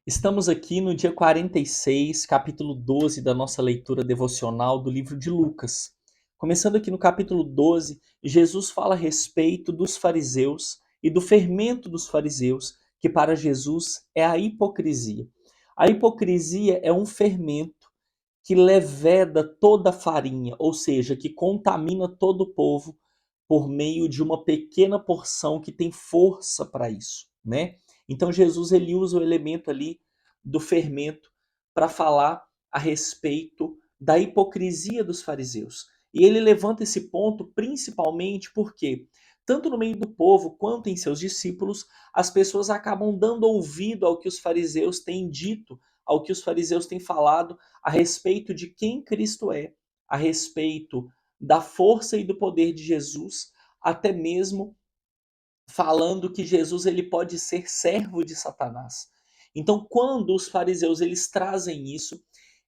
Estamos aqui no dia 46, capítulo 12 da nossa leitura devocional do livro de Lucas. Começando aqui no capítulo 12, Jesus fala a respeito dos fariseus e do fermento dos fariseus, que para Jesus é a hipocrisia. A hipocrisia é um fermento que leveda toda a farinha, ou seja, que contamina todo o povo por meio de uma pequena porção que tem força para isso, né? Então Jesus ele usa o elemento ali do fermento para falar a respeito da hipocrisia dos fariseus. E ele levanta esse ponto principalmente porque tanto no meio do povo quanto em seus discípulos, as pessoas acabam dando ouvido ao que os fariseus têm dito, ao que os fariseus têm falado a respeito de quem Cristo é, a respeito da força e do poder de Jesus, até mesmo falando que Jesus ele pode ser servo de Satanás. Então, quando os fariseus eles trazem isso,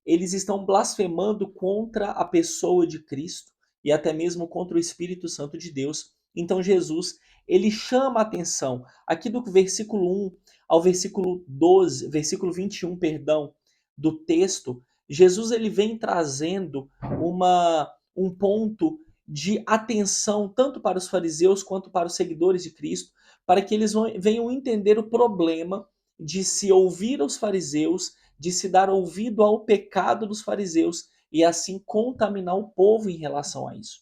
eles estão blasfemando contra a pessoa de Cristo e até mesmo contra o Espírito Santo de Deus. Então, Jesus ele chama a atenção aqui do versículo 1 ao versículo 12, versículo 21, perdão, do texto. Jesus ele vem trazendo um ponto de atenção tanto para os fariseus quanto para os seguidores de Cristo, para que eles venham entender o problema de se ouvir aos fariseus, de se dar ouvido ao pecado dos fariseus e assim contaminar o povo em relação a isso.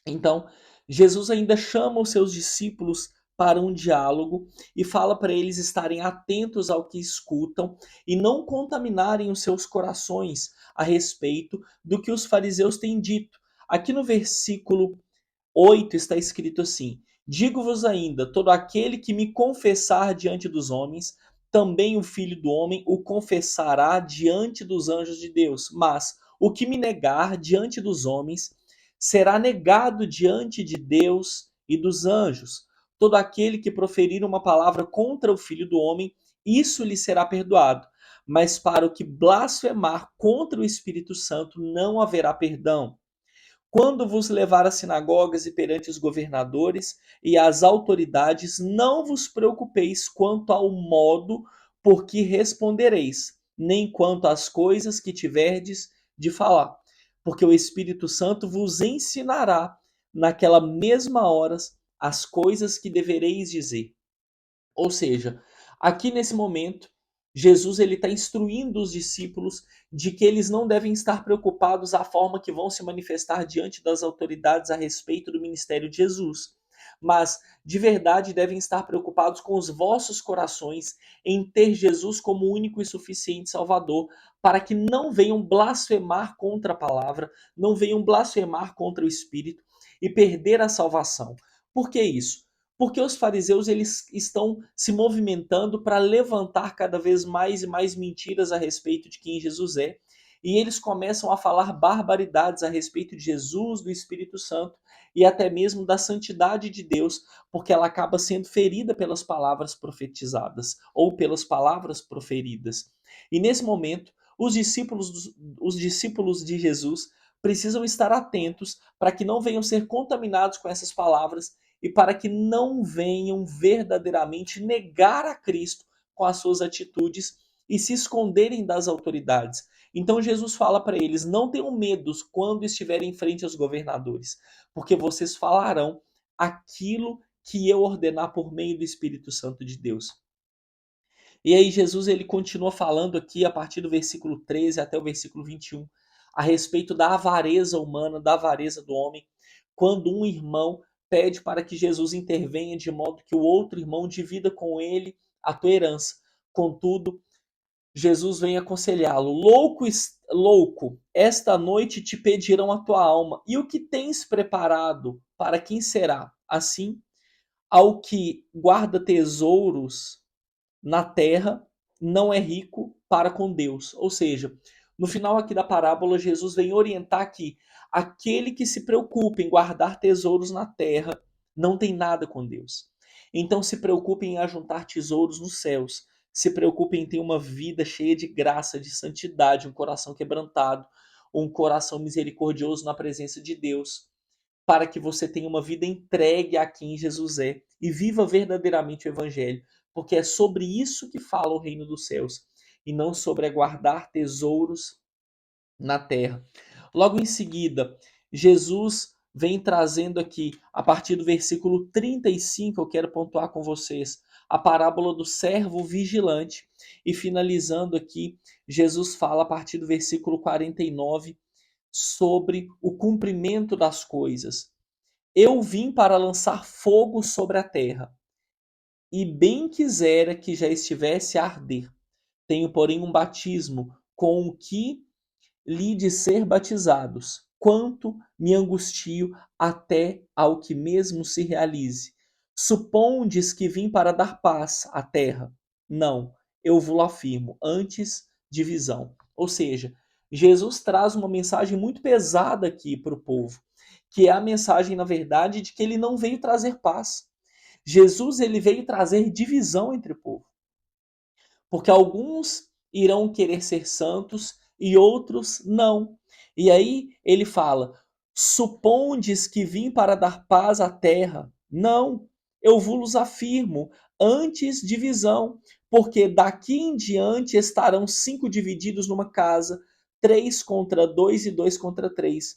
Então, Jesus ainda chama os seus discípulos para um diálogo e fala para eles estarem atentos ao que escutam e não contaminarem os seus corações a respeito do que os fariseus têm dito. Aqui no versículo 8 está escrito assim: Digo-vos ainda, todo aquele que me confessar diante dos homens, também o Filho do Homem o confessará diante dos anjos de Deus. Mas o que me negar diante dos homens, será negado diante de Deus e dos anjos. Todo aquele que proferir uma palavra contra o Filho do Homem, isso lhe será perdoado. Mas para o que blasfemar contra o Espírito Santo, não haverá perdão. Quando vos levar às sinagogas e perante os governadores e às autoridades, não vos preocupeis quanto ao modo por que respondereis, nem quanto às coisas que tiverdes de falar, porque o Espírito Santo vos ensinará naquela mesma hora as coisas que devereis dizer. Ou seja, aqui nesse momento, Jesus ele está instruindo os discípulos de que eles não devem estar preocupados à forma que vão se manifestar diante das autoridades a respeito do ministério de Jesus, mas de verdade devem estar preocupados com os vossos corações em ter Jesus como único e suficiente Salvador, para que não venham blasfemar contra a palavra, não venham blasfemar contra o Espírito e perder a salvação. Por que isso? Porque os fariseus eles estão se movimentando para levantar cada vez mais e mais mentiras a respeito de quem Jesus é, e eles começam a falar barbaridades a respeito de Jesus, do Espírito Santo e até mesmo da santidade de Deus, porque ela acaba sendo ferida pelas palavras profetizadas ou pelas palavras proferidas. E nesse momento, os discípulos de Jesus precisam estar atentos para que não venham ser contaminados com essas palavras e para que não venham verdadeiramente negar a Cristo com as suas atitudes e se esconderem das autoridades. Então Jesus fala para eles: não tenham medo quando estiverem em frente aos governadores, porque vocês falarão aquilo que eu ordenar por meio do Espírito Santo de Deus. E aí Jesus ele continua falando aqui a partir do versículo 13 até o versículo 21 a respeito da avareza humana, da avareza do homem, quando um irmão pede para que Jesus intervenha de modo que o outro irmão divida com ele a tua herança. Contudo, Jesus vem aconselhá-lo: louco, esta noite te pedirão a tua alma, e o que tens preparado, para quem será? Assim, ao que guarda tesouros na terra, não é rico para com Deus. Ou seja, no final aqui da parábola, Jesus vem orientar que aquele que se preocupa em guardar tesouros na terra não tem nada com Deus. Então se preocupe em ajuntar tesouros nos céus. Se preocupe em ter uma vida cheia de graça, de santidade, um coração quebrantado, um coração misericordioso na presença de Deus, para que você tenha uma vida entregue a quem Jesus é e viva verdadeiramente o Evangelho, porque é sobre isso que fala o reino dos céus. e não sobre guardar tesouros na terra. Logo em seguida, Jesus vem trazendo aqui, a partir do versículo 35, eu quero pontuar com vocês, a parábola do servo vigilante. E finalizando aqui, Jesus fala a partir do versículo 49 sobre o cumprimento das coisas. Eu vim para lançar fogo sobre a terra, e bem quisera que já estivesse a arder. Tenho, porém, um batismo com o que lhe de ser batizados, quanto me angustio até ao que mesmo se realize. Supondes que vim para dar paz à terra? Não, eu vos afirmo, antes divisão. Ou seja, Jesus traz uma mensagem muito pesada aqui para o povo, que é a mensagem, na verdade, de que ele não veio trazer paz. Jesus ele veio trazer divisão entre o povo. Porque alguns irão querer ser santos e outros não. E aí ele fala: supondes que vim para dar paz à terra? Não, eu vos afirmo, antes divisão, porque daqui em diante estarão 5 divididos numa casa, 3 contra 2 e 2 contra 3.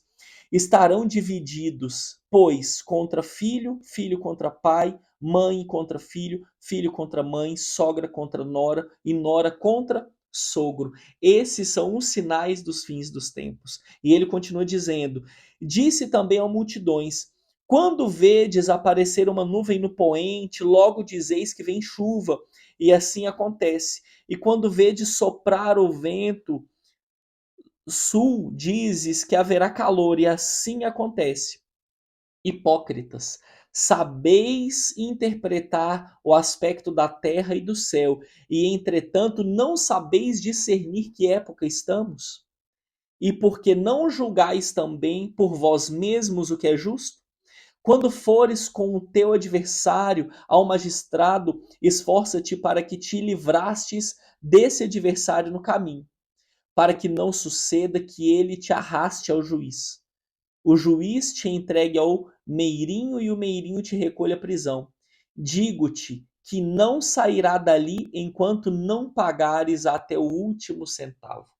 Estarão divididos, pois, contra filho, filho contra pai, mãe contra filho, filho contra mãe, sogra contra nora e nora contra sogro. Esses são os sinais dos fins dos tempos. E ele continua dizendo: disse também a multidões: quando vedes aparecer uma nuvem no poente, logo dizeis que vem chuva, e assim acontece. E quando vedes soprar o vento sul, dizes que haverá calor, e assim acontece. Hipócritas, sabeis interpretar o aspecto da terra e do céu, e entretanto não sabeis discernir que época estamos? E porque não julgais também por vós mesmos o que é justo? Quando fores com o teu adversário ao magistrado, esforça-te para que te livrastes desse adversário no caminho, para que não suceda que ele te arraste ao juiz. O juiz te entregue ao meirinho e o meirinho te recolha à prisão. Digo-te que não sairá dali enquanto não pagares até o último centavo.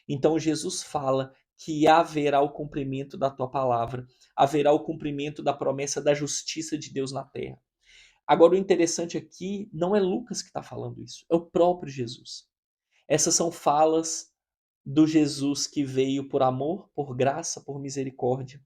Então Jesus fala que haverá o cumprimento da tua palavra, haverá o cumprimento da promessa da justiça de Deus na terra. Agora, o interessante aqui não é Lucas que está falando isso, é o próprio Jesus. Essas são falas do Jesus que veio por amor, por graça, por misericórdia,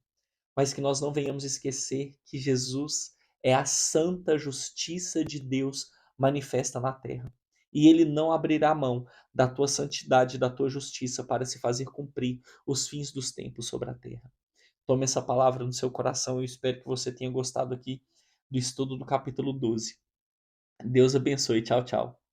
mas que nós não venhamos esquecer que Jesus é a santa justiça de Deus manifesta na terra. E ele não abrirá mão da tua santidade e da tua justiça para se fazer cumprir os fins dos tempos sobre a terra. Tome essa palavra no seu coração e eu espero que você tenha gostado aqui do estudo do capítulo 12. Deus abençoe. Tchau, tchau.